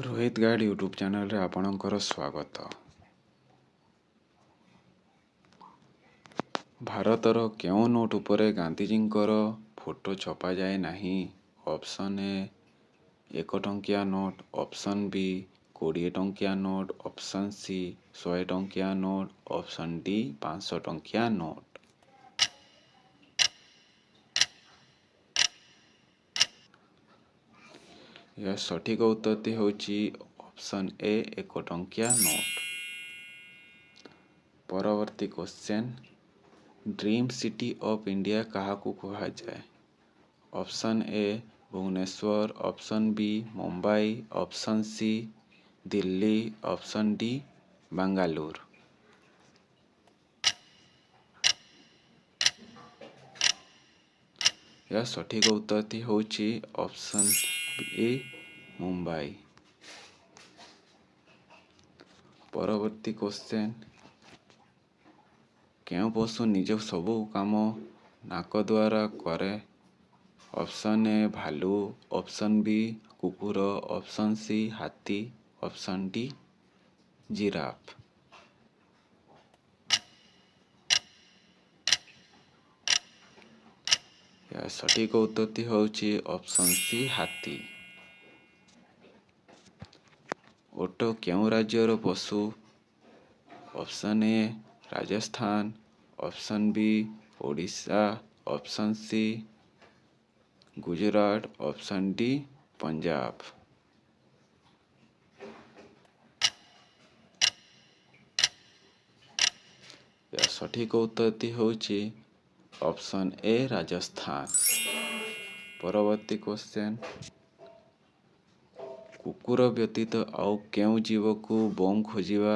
Rohit guard YouTube ଚ୍ୟାନେଲରେ ଆପଣଙ୍କର ସ୍ୱାଗତ। ଭାରତର କେଉଁ ନୋଟ୍ ଉପରେ ଗାନ୍ଧିଜୀଙ୍କର ଫଟୋ ଛପାଯାଏ ନାହିଁ? ଅପସନ୍ ଏ 1 ଟଙ୍କିଆ ନୋଟ୍, ଅପସନ୍ ବି 20 ଟଙ୍କିଆ ନୋଟ୍, ଅପସନ୍ ସି 100 ଟଙ୍କିଆ ନୋଟ୍, ଅପସନ୍ ଡି 500 ଟଙ୍କିଆ ନୋଟ୍। ଏହା ସଠିକ ଉତ୍ତରଟି ହେଉଛି ଅପସନ୍ ଏ 1 ଟଙ୍କିଆ ନୋଟ୍। ପରବର୍ତ୍ତୀ question, dream city of India କାହାକୁ କୁହାଯାଏ? Option A Bhubaneswar, option B Mumbai, option C Delhi, option D Bengaluru. ଏହା ସଠିକ ଉତ୍ତରଟି ହେଉଛି ଅପସନ୍ ଏ ମୁମ୍ବାଇ। ପରବର୍ତ୍ତୀ କ୍ୱେଶ୍ଚନ୍, କେଉଁ ପଶୁ ନିଜ ସବୁ କାମ ନାକ ଦ୍ୱାରା କରେ? ଅପସନ୍ ଏ ଭାଲୁ, ଅପସନ୍ ବି କୁକୁର, ଅପସନ୍ ସି ହାତୀ, ଅପସନ୍ ଡି ଜିରାଫ। ଏହା ସଠିକ ଉତ୍ତରଟି ହେଉଛି ଅପସନ୍ ସି ହାତୀ। ଓଟ କେଉଁ ରାଜ୍ୟର ପଶୁ? Option A Rajasthan, option B Odisha, option C Gujarat, option D Punjab. ଏହା ସଠିକ ଉତ୍ତରଟି ହେଉଛି ଅପସନ୍ ଏ ରାଜସ୍ଥାନ। ପରବର୍ତ୍ତୀ କ୍ୱେଶ୍ଚନ୍, କୁକୁର ବ୍ୟତୀତ ଆଉ କେଉଁ ଜୀବକୁ ବୋମ୍ ଖୋଜିବା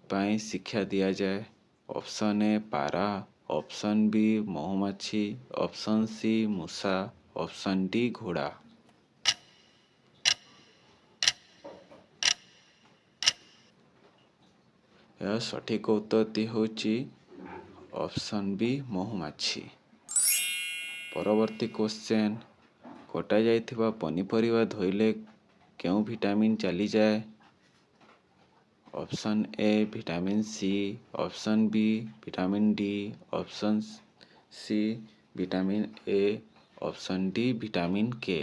ପାଇଁ ଶିକ୍ଷା ଦିଆଯାଏ? ଅପସନ୍ ଏ ପାରା, ଅପସନ୍ ବି ମହୁମାଛି, ଅପସନ୍ ସି ମୂଷା, ଅପସନ୍ ଡି ଘୋଡ଼ା। ଏହା ସଠିକ ଉତ୍ତରଟି ହେଉଛି ଅପସନ୍ ବି ମହୁମାଛି। ପରବର୍ତ୍ତୀ କ୍ୱେଶ୍ଚନ୍, କଟାଯାଇଥିବା ପନିପରିବା ଧୋଇଲେ କେଉଁ ଭିଟାମିନ୍ ଚାଲିଯାଏ? Option A vitamin C, option B vitamin D, option C vitamin A, option D vitamin K.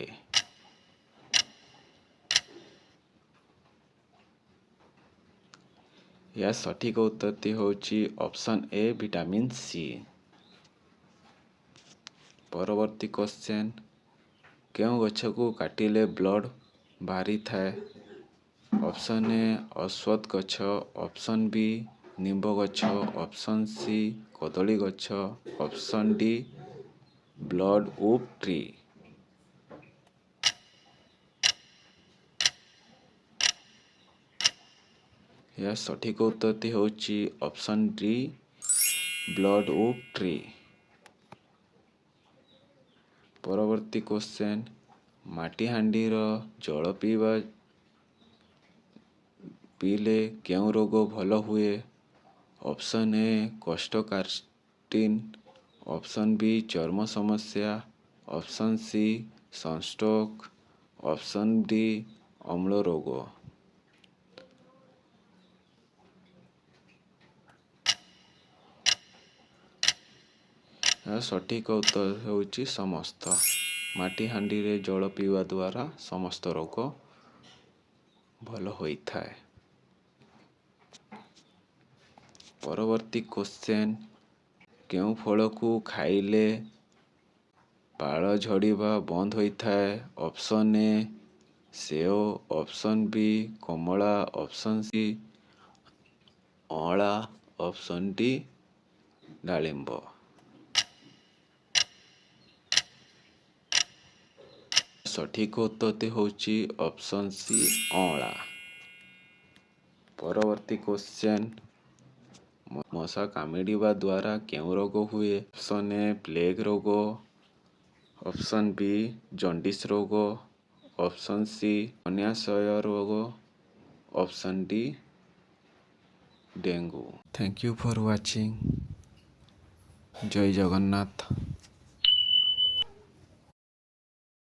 ଏହା ସଠିକ ଉତ୍ତରଟି ହେଉଛି ଅପସନ୍ ଏ ଭିଟାମିନ୍ ସି। ପରବର୍ତ୍ତୀ କ୍ୱେଶ୍ଚନ୍, କେଉଁ ଗଛକୁ କାଟିଲେ ବ୍ଲଡ୍ ବାହାରିଥାଏ? ଅପସନ୍ ଏ ଅଶ୍ୱତ୍ଥ ଗଛ, ଅପସନ୍ ବି ନିମ୍ବ ଗଛ, ଅପସନ୍ ସି କଦଳୀ ଗଛ, option D blood wood tree. ଏହା ସଠିକ ଉତ୍ତରଟି ହେଉଛି option D blood wood tree. ପରବର୍ତ୍ତୀ କ୍ୱେଶ୍ଚନ୍, ମାଟିହାଣ୍ଡିର ଜଳ ପିଇଲେ କେଉଁ ରୋଗ ଭଲ ହୁଏ? ଅପସନ୍ ଏ କୋଷ୍ଠକାଠିନ୍ୟ, ଅପସନ୍ ବି ଚର୍ମ ସମସ୍ୟା, option C sunstroke, option D ଅମ୍ଳ ରୋଗ। ଏହା ସଠିକ ଉତ୍ତର ହେଉଛି ସମସ୍ତ। ମାଟିହାଣ୍ଡିରେ ଜଳ ପିଇବା ଦ୍ୱାରା ସମସ୍ତ ରୋଗ ଭଲ ହୋଇଥାଏ। ପରବର୍ତ୍ତୀ କ୍ୱେଶ୍ଚନ୍, କେଉଁ ଫଳକୁ ଖାଇଲେ ବାଳ ଝଡ଼ିବା ବନ୍ଦ ହୋଇଥାଏ? ଅପସନ୍ ଏ ସେଓ, ଅପସନ୍ ବି କମଳା, ଅପସନ୍ ସି ଅଁଳା, ଅପସନ୍ ଡି ଡାଳିମ୍ବ। ସଠିକ ଉତ୍ତରଟି ହେଉଛି ଅପସନ୍ ସି ଅଁଳା। ପରବର୍ତ୍ତୀ କ୍ୱେଶ୍ଚନ୍, ମଶା କାମୁଡ଼ିବା ଦ୍ୱାରା କେଉଁ ରୋଗ ହୁଏ? ଅପସନ୍ ଏ ପ୍ଲେଗ ରୋଗ, ଅପସନ୍ ବି ଜଣ୍ଡିସ୍ ରୋଗ, ଅପସନ୍ ସି ଅମ୍ଳାଶୟ ରୋଗ, option D dengue. Thank you for watching. Jai Jagannath.